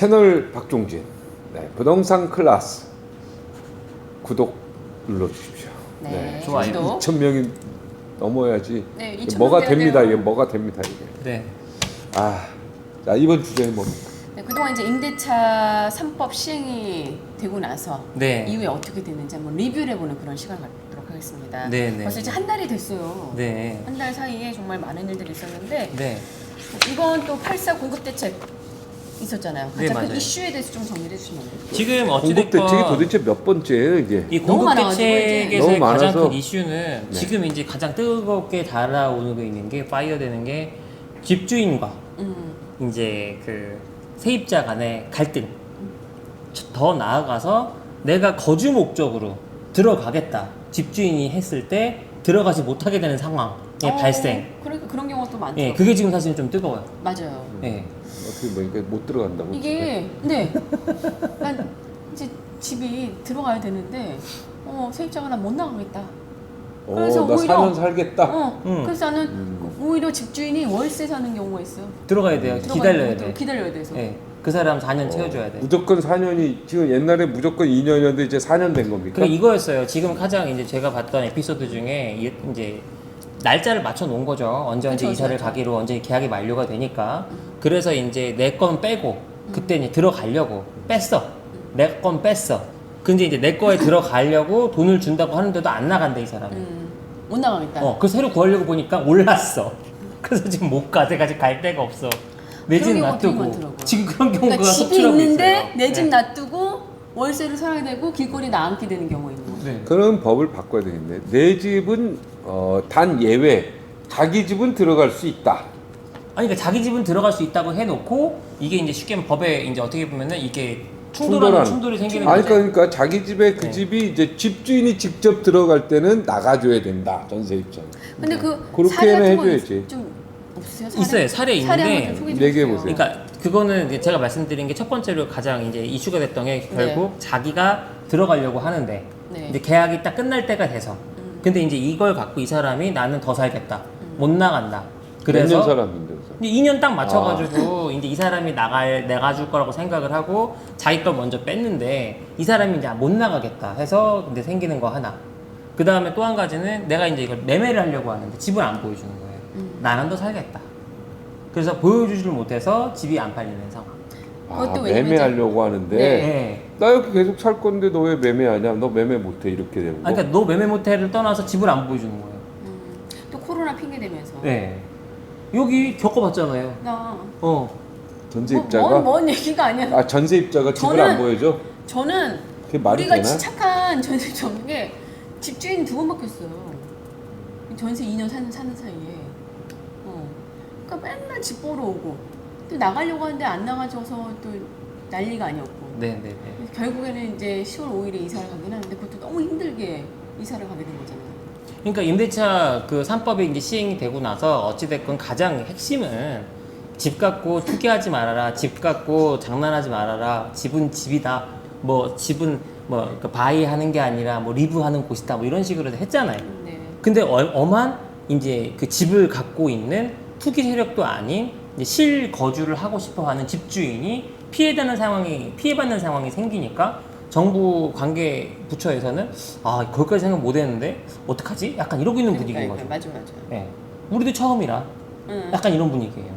채널 박종진, 네, 부동산 클래스 구독 눌러주십시오. 네, 좋아요. 구독. 2,000명이 넘어야지. 네, 이게 2,000 뭐가 돼야 됩니다. 돼요. 이게 뭐가 됩니다. 이게. 네. 아, 자 이번 주제는 뭡니까? 네, 그동안 이제 임대차 3법 시행이 되고 나서 네. 이후에 어떻게 됐는지 한번 리뷰를 해보는 그런 시간을 갖도록 하겠습니다. 네, 네. 벌써 이제 한 달이 됐어요. 네. 한 달 사이에 정말 많은 일들이 있었는데 네. 이번 또 8.4 공급대책 있었잖아요. 네, 가장 큰 맞아요. 이슈에 대해서 좀 정리를 해주시면 돼요. 지금 공급 어찌됐건 대책이 도대체 몇 번째예요 이게? 이 너무 공급 많아가지고 대책에서의 이제. 너무 가장 많아서. 큰 이슈는 네. 지금 이제 가장 뜨겁게 달아오르고 있는 게 파이어 되는 게 집주인과 이제 그 세입자 간의 갈등. 더 나아가서 내가 거주 목적으로 들어가겠다. 집주인이 했을 때 들어가지 못하게 되는 상황의 발생. 그러니까 그런 경우가 또 많죠. 예, 그게 지금 사실은 좀 뜨거워요. 맞아요. 예. 어떻게 보니까 못 들어간다고. 이게 네, 난 이제 집이 들어가야 되는데 세입자가 나 못 나가겠다. 그래서 나 오히려 4년 살겠다. 그래서 나는 오히려 집주인이 월세 사는 경우가 있어요. 들어가야 돼요. 기다려야 돼. 기다려야 돼서. 예. 그 사람 4년 채워줘야 돼. 무조건 4년이 지금 옛날에 무조건 2년이었는데 이제 4년 된 겁니까? 그게 이거였어요. 지금 가장 이제 제가 봤던 에피소드 중에 이제 날짜를 맞춰 놓은 거죠. 언제 그쵸, 이사를 그쵸. 가기로 언제 계약이 만료가 되니까. 그래서 이제 내 건 빼고 그때 이제 들어가려고 뺐어. 내 건 뺐어. 근데 이제 내 거에 들어가려고 돈을 준다고 하는데도 안 나간대 이 사람이. 못 나가겠다. 그래서 새로 구하려고 보니까 올랐어. 그래서 지금 못 가. 내가 지금 갈 데가 없어. 내 집 그런 경우가 되게 놔두고. 많더라고요. 지금 그런 경우가 그러니까 집이 속출하고 있는데 있어요. 내 집 네. 놔두고 월세를 살아야 되고 길거리 나앉게 되는 경우가 있는 거예요. 네. 그런 법을 바꿔야 되겠네. 내 집은 단 예외, 자기 집은 들어갈 수 있다. 아니 그러니까 자기 집은 들어갈 수 있다고 해놓고 이게 이제 쉽게 말하면 법에 이제 어떻게 보면은 이게 충돌이 생기는 아니 거죠. 그러니까 자기 집에 그 네. 집이 이제 집주인이 직접 들어갈 때는 나가줘야 된다. 전세 입장. 근데 그 그렇게는 사례 같은 건 해줘야지. 좀 없으세요? 있어요. 사례 사례 있는데 한번 좀 소개 좀 얘기해 해주세요. 보세요. 그러니까 그거는 이제 제가 말씀드린 게 첫 번째로 가장 이제 이슈가 됐던 게 결국 자기가 들어가려고 하는데 네. 이제 계약이 딱 끝날 때가 돼서 근데 이제 이걸 갖고 이 사람이 나는 더 살겠다 못 나간다 몇년 그래서 사람인데 그래서. 2년 딱 맞춰가지고 이제 이 사람이 내가 줄 거라고 생각을 하고 자기 걸 먼저 뺐는데 이 사람이 이제 못 나가겠다 해서 근데 생기는 거 하나. 그 다음에 또 한 가지는 내가 이제 이걸 매매를 하려고 하는데 집을 안 보여주는 거예요. 나는 더 살겠다. 그래서 보여주지를 못해서 집이 안 팔리는 상황. 그것도 왜냐면 매매하려고 하는데 네. 나 여기 계속 살 건데 너 왜 매매하냐? 너 매매 못해 이렇게 되고. 아니, 그러니까 너 매매 모텔을 떠나서 집을 안 보여주는 거예요. 또 코로나 핑계 대면서 네. 여기 겪어봤잖아요. 나 전세입자가 뭔 얘기가 아니야. 전세입자가 집을 저는- 안 보여줘? 저는 그게 말이 우리가 되나? 착한 전세 접는 게 집주인 2번 바뀌었어요. 전세 2년 사는 사이에. 그러니까 맨날 집 보러 오고 또 나가려고 하는데 안 나가줘서 또 난리가 아니었고. 네네네. 결국에는 이제 10월 5일에 이사를 가긴 하는데 그것도 너무 힘들게 이사를 가게 된 거잖아요. 그러니까 임대차 그 3법이 이제 시행이 되고 나서 어찌됐건 가장 핵심은 집 갖고 투기하지 말아라, 집 갖고 장난하지 말아라, 집은 집이다, 뭐 집은 뭐 바이하는 게 아니라 뭐 리브하는 곳이다, 뭐 이런 식으로 했잖아요. 네. 근데 엄한 이제 그 집을 갖고 있는 투기 세력도 아닌 이제 실거주를 하고 싶어하는 집주인이 피해받는 상황이 생기니까 정부 관계 부처에서는 거기까지 생각 못했는데 어떡하지? 약간 이러고 있는 분위기인 거죠. 맞아. 예. 우리도 처음이라 약간 이런 분위기예요.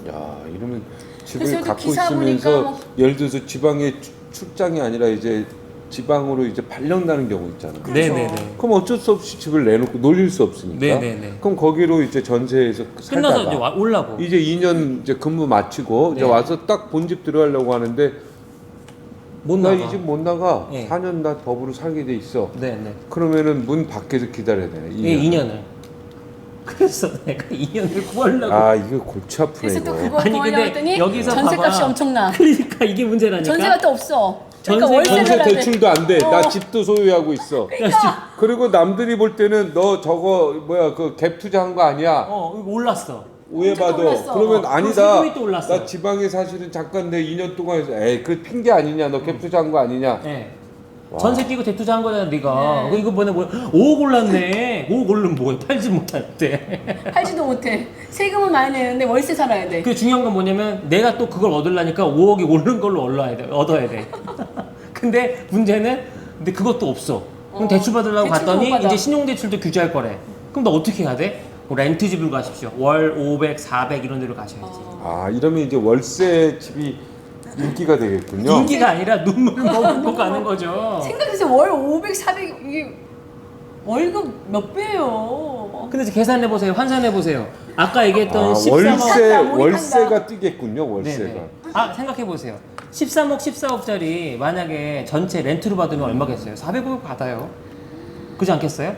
야 이러면 집을 그래서 갖고 기사 있으면서 보니까 뭐- 예를 들어서 지방에 출장이 아니라 이제 지방으로 이제 발령나는 경우 있잖아. 그렇죠. 네네네. 그럼 어쩔 수 없이 집을 내놓고 놀릴 수 없으니까. 네네네. 그럼 거기로 이제 전세에서 끝나서 이제 살다가 올라고. 이제 2년 이제 근무 마치고 이제 네. 와서 딱 본집 들어가려고 하는데 못 나 나가. 이 집 못 나가. 네. 4년 나 법으로 살게 돼 있어. 네네. 그러면은 문 밖에서 기다려야 되네. 2년. 예, 2년을. 그래서 내가 2년을 구하려고. 아 이거 골치 아프네 그래서 또 이거. 그거 아니, 근데 구하려고 했더니 여기서 전세값이 봐봐. 엄청나. 그러니까 이게 문제라니까. 전세가 또 없어. 그러니까 전세- 월세를 전세 해야 돼. 대출도 안 돼. 나 어. 집도 소유하고 있어. 그리고 남들이 볼 때는 너 저거 뭐야 그 갭 투자한 거 아니야? 이거 올랐어. 오해받아. 올랐어. 그러면 아니다. 세금이 또 올랐어. 나 지방에 사실은 잠깐 내 2년 동안 에이 그 핑계 아니냐? 너 갭 투자한 거 아니냐? 네. 전세 끼고 대투자한 거잖아 네가. 네. 이거 뭐네 5억 올랐네. 5억 오르면 뭐해? 팔지 못할때. 팔지도 못해. 세금은 많이 내는데 월세 살아야 돼. 그 중요한 건 뭐냐면 내가 또 그걸 얻으려니까 5억이 오른 걸로 얻어야 돼. 근데 문제는 근데 그것도 없어. 그럼 대출 받으려고 대출도 갔더니 못 받아. 이제 신용대출도 규제할 거래. 그럼 너 어떻게 해야 돼? 렌트집을 가십시오. 월 500, 400 이런 데로 가셔야지. 아 이러면 이제 월세 집이 인기가 되겠군요. 인기가 아니라 눈물 먹고 가는 거죠. 생각해서 월 500, 400 이게 월급 몇 배예요. 근데 이제 계산해 보세요. 환산해 보세요. 아까 얘기했던 아, 13억. 월세가 뛰겠군요. 월세가. 네네. 아 생각해 보세요. 13억, 14억짜리 만약에 전체 렌트로 받으면 얼마겠어요? 400억 받아요. 그렇지 않겠어요?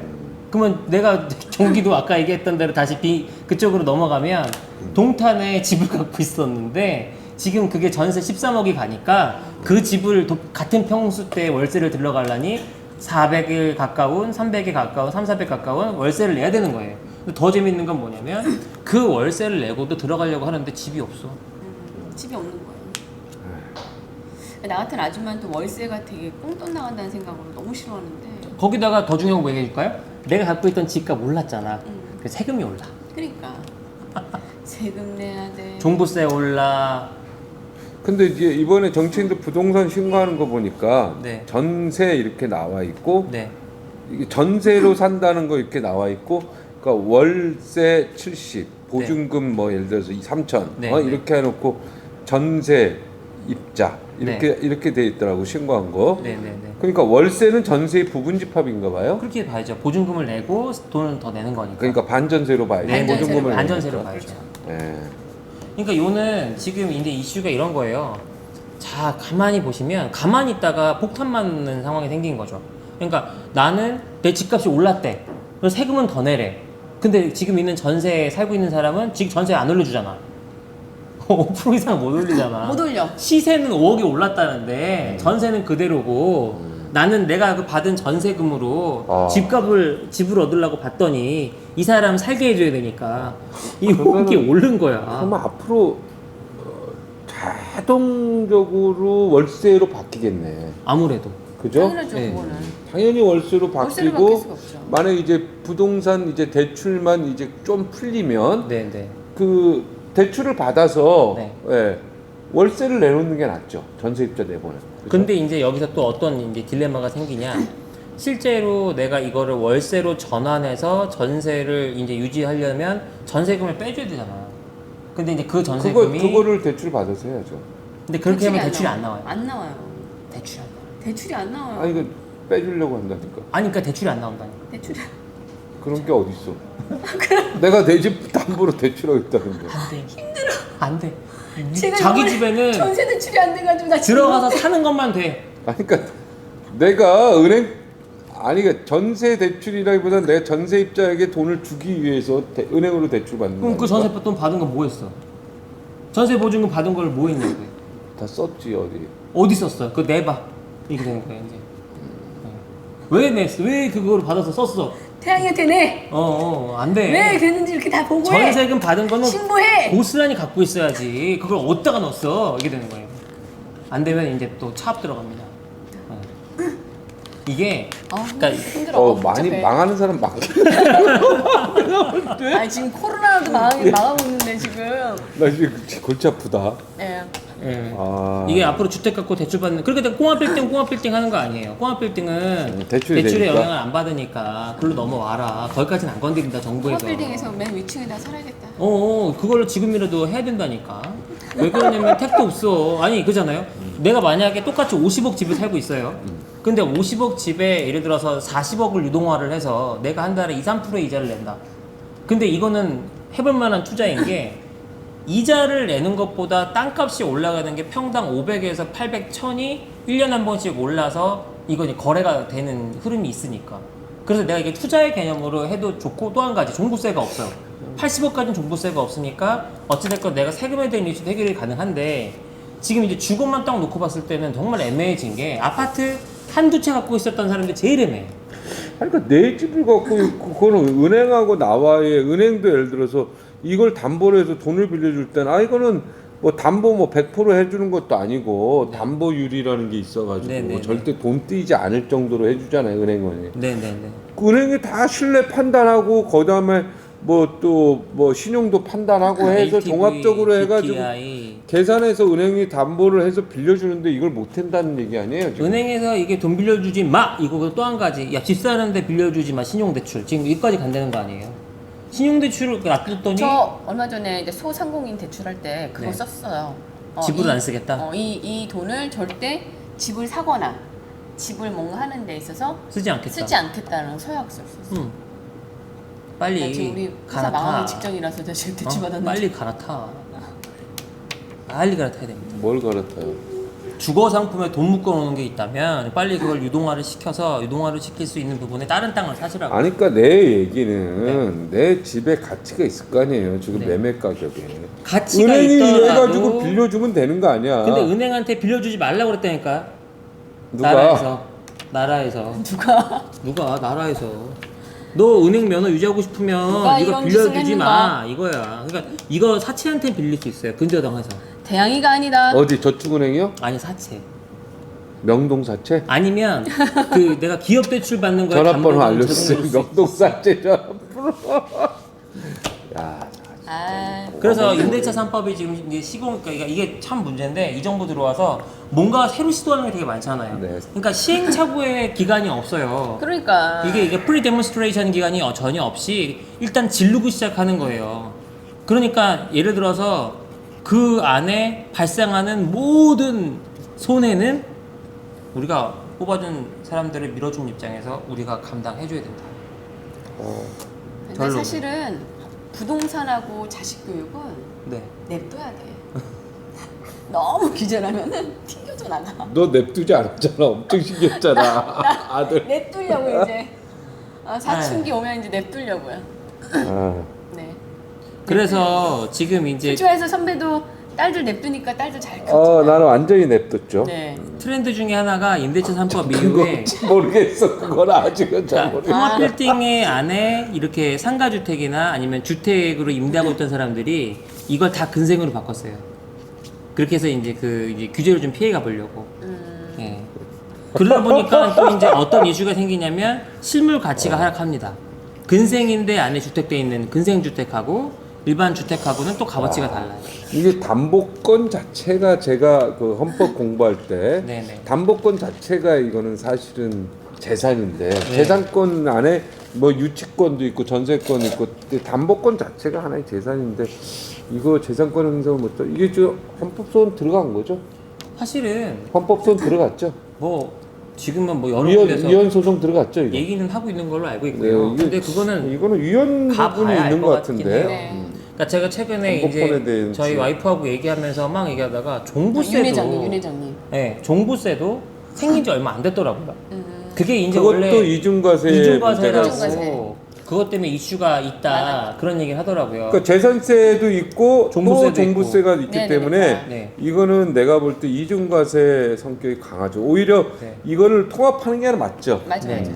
그러면 내가 경기도 아까 얘기했던 대로 다시 그쪽으로 넘어가면 동탄에 집을 갖고 있었는데 지금 그게 전세 13억이 가니까 그 집을 같은 평수 때 월세를 들러가려니 400에 가까운, 300에 가까운, 400 가까운 월세를 내야 되는 거예요. 근데 더 재밌는 건 뭐냐면 그 월세를 내고도 들어가려고 하는데 집이 없어. 집이 없는 거예요. 나 같은 아줌마는 또 월세가 되게 꽁돈 나간다는 생각으로 너무 싫어하는데. 거기다가 더 중요한 거 얘기해 줄까요? 내가 갖고 있던 집값 올랐잖아. 그 세금이 올라. 그러니까 세금 내야 돼. 종부세 올라. 근데 이제 이번에 정치인들 부동산 신고하는 거 보니까 네. 전세 이렇게 나와 있고 네. 이게 전세로 산다는 거 이렇게 나와 있고 그러니까 월세 70 보증금 뭐 예를 들어서 3천 네, 이렇게 해놓고 전세 입자 이렇게 돼 있더라고 신고한 거. 네네네. 그러니까 월세는 전세의 부분 집합인가 봐요. 그렇게 봐야죠. 보증금을 내고 돈을 더 내는 거니까. 그러니까 반전세로 봐야죠. 네, 보증금을 반전세로 내니까. 봐야죠. 예. 그러니까 요는 지금 이제 이슈가 이런 거예요. 자, 가만히 보시면 가만히 있다가 폭탄 맞는 상황이 생긴 거죠. 그러니까 나는 내 집값이 올랐대. 그래서 세금은 더 내래. 근데 지금 있는 전세에 살고 있는 사람은 지금 전세 안 올려주잖아. 5% 이상 못 올리잖아. 못 올려. 시세는 5억이 올랐다는데 전세는 그대로고 나는 내가 그 받은 전세금으로 집을 얻으려고 봤더니 이 사람 살게 해줘야 되니까 이 5억이 오른 거야. 그러면 앞으로 자동적으로 월세로 바뀌겠네. 아무래도. 그죠? 당연하죠, 네. 그거는. 당연히 월세로 월세로 바뀔 바뀌고 수가 없죠. 만약 이제 부동산 이제 대출만 이제 좀 풀리면 네네. 그 대출을 받아서 네. 예, 월세를 내놓는 게 낫죠. 전세입자 내보는. 그죠? 근데 이제 여기서 또 어떤 이제 딜레마가 생기냐. 실제로 내가 이거를 월세로 전환해서 전세를 이제 유지하려면 전세금을 빼줘야 되잖아. 근데 이제 그 전세금이 그거를 대출 받아서 해야죠. 근데 그렇게 하면 안 대출이 안 나와요. 안 나와요. 대출이 안 나와요. 대출이 안 나와요. 아니 그 빼주려고 한다니까. 아니 그러니까 대출이 안 나온다니까. 대출이 그런 게 어딨어? 내가 내 집 담보로 대출하겠다는데. 안 돼. 힘들어. 안 돼. 제가 자기 이번에 집에는 전세 대출이 안 돼가지고 나 지금 들어가서 사는 것만 돼. 아니 그러니까 내가 은행 아니 그러니까 전세 대출이라기보다는 내가 전세입자에게 돈을 주기 위해서 은행으로 대출 받는 그럼 그 거니까. 전세 돈 받은 거 뭐 했어? 전세 보증금 받은 걸 뭐 했냐고. 다 썼지 어디. 어디 썼어? 그거 내봐. 이렇게 되는 거야 이제. 왜 냈어? 왜 그거를 받아서 썼어? 태양이한테 내. 안 돼. 왜 그랬는지 이렇게 다 보고해. 전세금 받은 거는 신고해. 고스란히 갖고 있어야지. 그걸 어디다가 넣었어? 이게 되는 거예요. 안 되면 이제 또 차압 들어갑니다. 이게 그러니까 힘들어. 많이 복잡해. 망하는 사람 많긴. 아니 지금 코로나도 망하고 있는데 지금. 나 지금 골치 아프다. 예. 예. 아. 이게 앞으로 주택 갖고 대출 받는 그렇게 공업 빌딩 하는 거 아니에요. 공업 빌딩은 대출이 대출의 되니까? 영향을 안 받으니까 글로 넘어와라. 거기까지는 안 건드린다 정부에서. 빌딩에서 맨 위층에다 살아야겠다. 그걸로 지금이라도 해야 된다니까. 왜 그러냐면 택도 없어. 아니 그잖아요. 내가 만약에 똑같이 50억 집에 살고 있어요. 근데 50억 집에 예를 들어서 40억을 유동화를 해서 내가 한 달에 2, 3%의 이자를 낸다. 근데 이거는 해볼 만한 투자인 게 이자를 내는 것보다 땅값이 올라가는 게 평당 500에서 800, 1000이 1년에 한 번씩 올라서 이거 이제 거래가 되는 흐름이 있으니까. 그래서 내가 이게 투자의 개념으로 해도 좋고 또 한 가지 종부세가 없어요. 80억까지는 종부세가 없으니까 어찌됐건 내가 세금에 대한 이슈 해결이 가능한데 지금 이제 주거만 딱 놓고 봤을 때는 정말 애매해진 게 아파트 한두 채 갖고 있었던 사람들이 제일 애매해. 그러니까 내 집을 갖고 있고 그거는 은행하고 나와의 은행도 예를 들어서 이걸 담보로 해서 돈을 빌려줄 때는 이거는 뭐 담보 뭐 100% 해주는 것도 아니고 네. 담보율이라는 게 있어가지고 네네네. 절대 돈 떼이지 않을 정도로 해주잖아요 은행원이. 네네네. 은행이 다 신뢰 판단하고 그다음에 뭐 또 뭐 신용도 판단하고 해서 LTV, 종합적으로 해가지고 DTI. 계산해서 은행이 담보를 해서 빌려주는데 이걸 못 한다는 얘기 아니에요 지금? 은행에서 이게 돈 빌려주지 마 이거 또 한 가지 야 집 사는데 빌려주지 마 신용대출 지금 여기까지 간다는 거 아니에요? 신용대출을 놔뒀더니 저 얼마 전에 이제 소상공인 대출할 때 그거 네. 썼어요. 집을 안 쓰겠다? 이 돈을 절대 집을 사거나 집을 뭔가 하는 데 있어서 쓰지 않겠다. 쓰지 않겠다는 서약서를 썼어요. 빨리 지금 우리 회사 갈아타. 망하기 직전이라서 대출 받았는데. 빨리 갈아타. 빨리 갈아타야 됩니다. 뭘 갈아타요? 주거 상품에 돈 묶어놓는 게 있다면 빨리 그걸 유동화를 시켜서 유동화를 시킬 수 있는 부분에 다른 땅을 사시라고. 아니 그러니까 내 얘기는 내 집에 가치가 있을 거 아니에요 지금 네. 매매 가격에. 가치가 은행이 있더라도. 이래가지고 빌려주면 되는 거 아니야. 근데 은행한테 빌려주지 말라고 그랬다니까. 누가? 나라에서. 누가 나라에서. 너 은행 면허 유지하고 싶으면 누가 이거 이런 짓을 빌려주지 마 이거야. 그러니까 이거 사채한테 빌릴 수 있어요. 근저당해서. 대양이가 아니다. 어디 저축은행이요? 아니 사채. 명동사채? 아니면 그 내가 기업 대출 받는 거에 전화번호 담보로 알려주세요. 제공해줄 수 있어. 명동사채 전화번호. 야. 아, 그래서 임대차 3법이 지금 이제 시공 그러니까 이게 참 문제인데 이 정부 들어와서 뭔가 새로 시도하는 게 되게 많잖아요. 네. 그러니까 시행착오의 기간이 없어요. 그러니까 이게 프리 데몬스트레이션 기간이 전혀 없이 일단 지르고 시작하는 거예요. 그러니까 예를 들어서 그 안에 발생하는 모든 손해는 우리가 뽑아준 사람들을 밀어준 입장에서 우리가 감당해줘야 된다. 근데 별로. 사실은 부동산하고 자식 교육은 네. 냅둬야 돼. 너무 규제하면은 튕겨져 나가. 너 냅두지 않았잖아. 엄청 신기했잖아. 아들. 냅두려고 이제 사춘기 오면 이제 냅두려고요. 아. 네. 그래서 지금 이제 수초에서 선배도 딸들 냅두니까 딸들 잘 컸잖아요. 나는 완전히 냅뒀죠. 네. 트렌드 중에 하나가 임대차 3법 그거 이후에 모르겠어. 그건 아직은 잘 그러니까 모르겠어. 통합 빌딩의 안에 이렇게 상가 주택이나 아니면 주택으로 임대하고 있던 사람들이 이걸 다 근생으로 바꿨어요. 그렇게 해서 이제 이제 규제를 좀 피해가 보려고. 예. 그러다 보니까 또 이제 어떤 이슈가 생기냐면 실물 가치가 하락합니다. 근생인데 안에 주택돼 있는 근생 주택하고 일반 주택하고는 또 값어치가 달라요. 이게 담보권 자체가 제가 그 헌법 공부할 때 네네. 담보권 자체가 이거는 사실은 재산인데 네. 재산권 안에 뭐 유치권도 있고 전세권 있고 담보권 자체가 하나의 재산인데 이거 재산권 행사를 못 해. 이게 저 헌법소원 들어간 거죠? 사실은 헌법소원 들어갔죠? 뭐 지금은 뭐 여러 군데서 위헌 소송 들어갔죠 이거? 얘기는 하고 있는 걸로 알고 있고요. 네, 근데 그거는 이거는 위헌 가봐야 부분이 알 있는 것 것 같긴 같은데. 해요. 네. 그러니까 제가 최근에 정보권에 이제 대한 저희 지적. 와이프하고 얘기하면서 막 얘기하다가 종부세도 윤회장님. 네, 종부세도 생긴 지 얼마 안 됐더라고요. 그게 이제 그것도 원래 이중과세 이중과세라고 이중과세. 그것 때문에 이슈가 있다 맞아요. 그런 얘기를 하더라고요. 그러니까 재산세도 있고 종부세도 또 종부세가 있기 네네. 때문에 네. 이거는 내가 볼 때 이중과세 성격이 강하죠. 오히려 네. 이거를 통합하는 게 맞죠. 맞아 네. 맞아.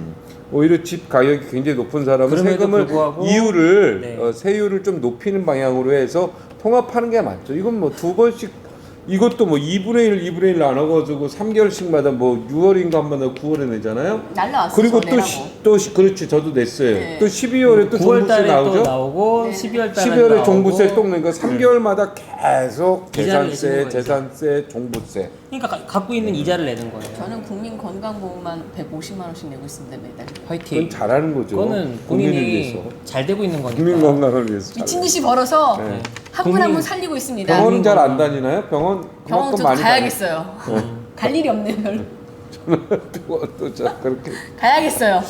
오히려 집 가격이 굉장히 높은 사람은 그럼에도 세금을 불구하고 이율을 네. 세율을 좀 높이는 방향으로 해서 통합하는 게 맞죠. 이건 뭐 두 번씩 이것도 뭐 2분의 1, 2분의 1 나눠가지고 3개월씩마다 뭐 6월인가 한 번 9월에 내잖아요. 날라왔어. 그리고 저 내라고. 그렇지 저도 냈어요. 네. 또 12월에 또 9월 종부세 달에 나오죠. 또 나오고 네. 12월 달에 12월에 종부세 또 내니까 3개월마다 계속 이자를 내시는 재산세, 거예요. 재산세, 종부세. 그러니까 갖고 있는 이자를 내는 거예요. 저는 국민건강보험만 150만 원씩 내고 있습니다 매달. 화이팅. 그건 잘하는 거죠. 그거는 국민을 본인이 위해서. 잘 되고 있는 거니까. 국민 건강을 위해서. 미친 듯이 벌어서 네. 한 분 국민- 한 분 살리고 있습니다. 병원은 잘 안 다니나요? 병원 병원 그만큼 좀 많이 가야겠어요. 갈 일이 없네요. 별로. 또저 그렇게. 가야겠어요.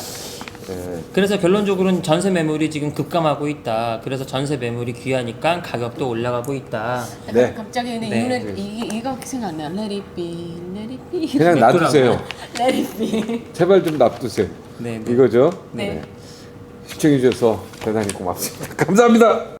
예. 그래서 결론적으로는 전세 매물이 지금 급감하고 있다. 그래서 전세 매물이 귀하니까 가격도 올라가고 있다. 네. 갑자기 근데 네. 이 노래 이거 생각나요. Let it be, let it be. 그냥 놔두세요. Let it be. 제발 좀 놔두세요. 네, 네. 이거죠. 네. 시청해 주셔서 대단히 고맙습니다. 감사합니다.